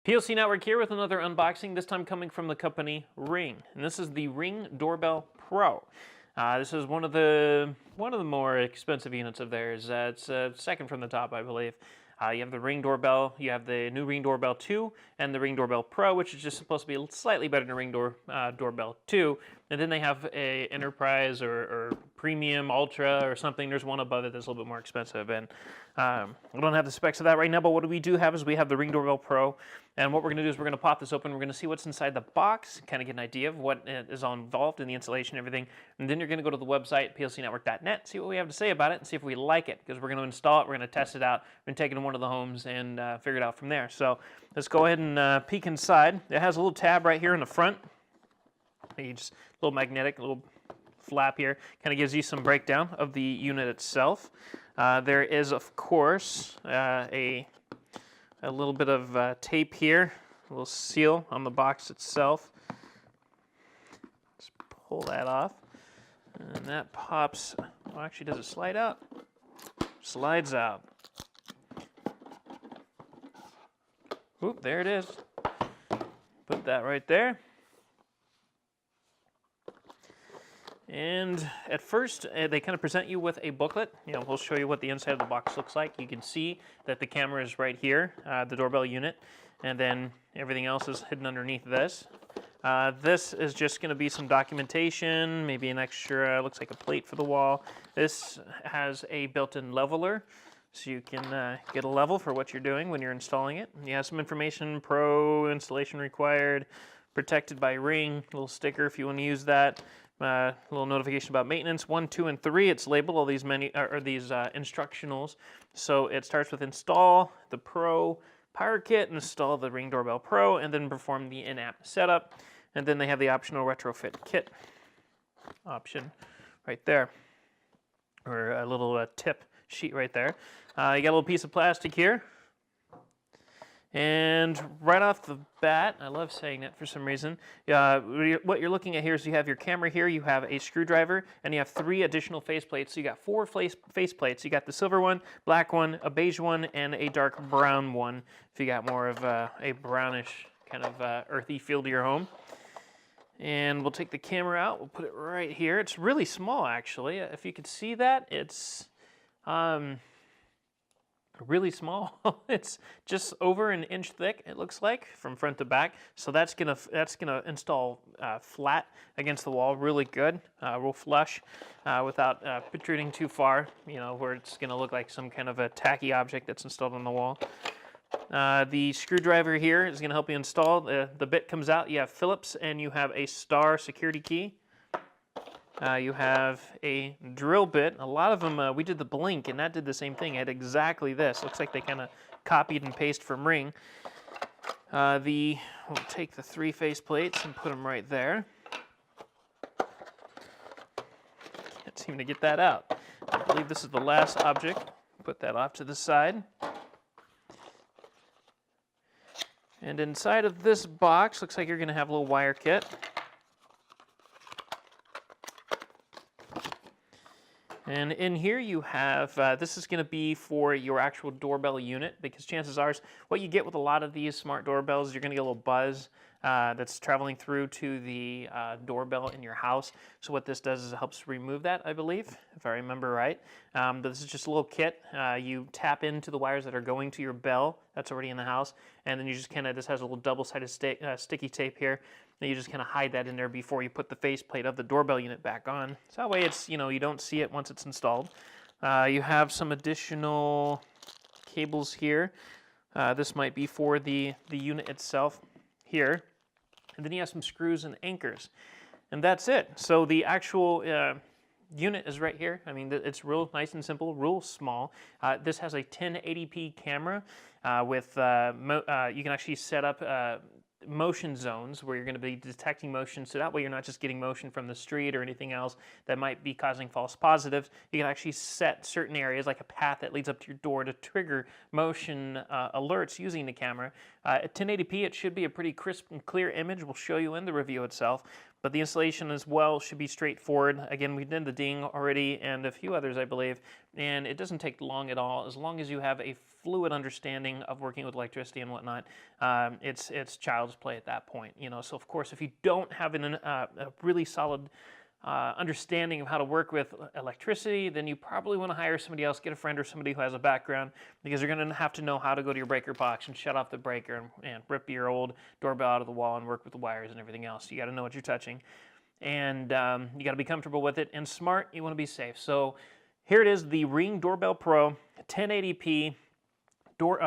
PLC Network here with another unboxing, this time coming from the company Ring. And this is the Ring Doorbell Pro. This is one of the more expensive units of theirs. It's second from the top, I believe. You have the Ring Doorbell, you have the new Ring Doorbell 2, and the Ring Doorbell Pro, which is just supposed to be slightly better than Ring Doorbell 2. And then they have a Enterprise or Premium, Ultra, or something. There's one above it that's a little bit more expensive. And I don't have the specs of that right now, but what we do have is we have the Ring Doorbell Pro. And what we're going to do is we're going to pop this open. We're going to see what's inside the box, kind of get an idea of what is all involved in the installation and everything. And then you're going to go to the website, plcnetwork.net, see what we have to say about it, and see if we like it. Because we're going to install it, we're going to test it out, we're going to take it to one of the homes and figure it out from there. So let's go ahead and peek inside. It has a little tab right here in the front. Just a little magnetic, a little flap here. Kind of gives you some breakdown of the unit itself. There is, of course, a little bit of tape here, a little seal on the box itself. Just pull that off, and that pops. Well, actually, does it slide out? Slides out. Oop, there it is. Put that right there. And at first, they kind of present you with a booklet. We'll show you what the inside of the box looks like. You can see that the camera is right here, the doorbell unit, and then everything else is hidden underneath this. This is just going to be some documentation, maybe an extra, looks like a plate for the wall. This has a built-in leveler, so you can get a level for what you're doing when you're installing it. You have some information, pro, installation required, protected by Ring, little sticker if you want to use that. A little notification about maintenance, 1, 2, and 3. It's labeled all these instructionals. So it starts with install the Pro Power Kit, install the Ring Doorbell Pro, and then perform the in-app setup. And then they have the optional retrofit kit option right there, or a little tip sheet right there. You got a little piece of plastic here. And right off the bat, I love saying that for some reason, what you're looking at here is you have your camera here, you have a screwdriver, and you have 3 additional faceplates. So you got 4 faceplates. You got the silver one, black one, a beige one, and a dark brown one, if you got more of a brownish kind of earthy feel to your home. And we'll take the camera out, we'll put it right here. It's really small, actually. If you could see that, it's really small. It's just over an inch thick, it looks like, from front to back. So that's gonna install flat against the wall, really good, real flush, without protruding too far. Where it's gonna look like some kind of a tacky object that's installed on the wall. The screwdriver here is gonna help you install. The bit comes out. You have Phillips and you have a star security key. You have a drill bit. A lot of them, we did the Blink, and that did the same thing. It had exactly this. Looks like they kind of copied and pasted from Ring. We'll take the 3 face plates and put them right there. Can't seem to get that out. I believe this is the last object. Put that off to the side. And inside of this box, looks like you're going to have a little wire kit. And in here you have, this is going to be for your actual doorbell unit, because chances are what you get with a lot of these smart doorbells, you're going to get a little buzz that's traveling through to the doorbell in your house. So what this does is it helps remove that, I believe, if I remember right. This is just a little kit. You tap into the wires that are going to your bell that's already in the house, and then you just this has a little double-sided sticky tape here. And you just kind of hide that in there before you put the faceplate of the doorbell unit back on. So that way it's, you don't see it once it's installed. You have some additional cables here. This might be for the unit itself here. And then you have some screws and anchors. And that's it. So the actual unit is right here. I mean, it's real nice and simple, real small. This has a 1080p camera with, you can actually set up motion zones where you're going to be detecting motion, so that way you're not just getting motion from the street or anything else that might be causing false positives. You can actually set certain areas, like a path that leads up to your door, to trigger motion alerts using the camera. At 1080p, it should be a pretty crisp and clear image. We'll show you in the review itself. But the installation as well should be straightforward. Again, we did the ding already and a few others, I believe, and it doesn't take long at all. As long as you have a fluid understanding of working with electricity and whatnot, it's child's play at that point. You know, so of course, if you don't have a really solid understanding of how to work with electricity, then you probably want to hire somebody else, get a friend or somebody who has a background, because you're going to have to know how to go to your breaker box and shut off the breaker and rip your old doorbell out of the wall and work with the wires and everything else. You got to know what you're touching, and you got to be comfortable with it. And smart, you want to be safe. So here it is, the Ring Doorbell Pro 1080p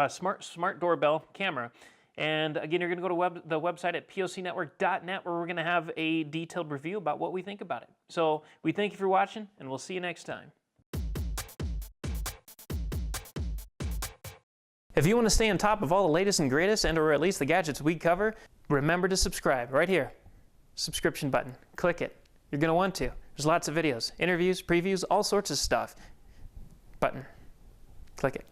smart doorbell camera. And again, you're going to go to the website at pocnetwork.net, where we're going to have a detailed review about what we think about it. So we thank you for watching, and we'll see you next time. If you want to stay on top of all the latest and greatest, and or at least the gadgets we cover, remember to subscribe right here. Subscription button. Click it. You're going to want to. There's lots of videos, interviews, previews, all sorts of stuff. Button. Click it.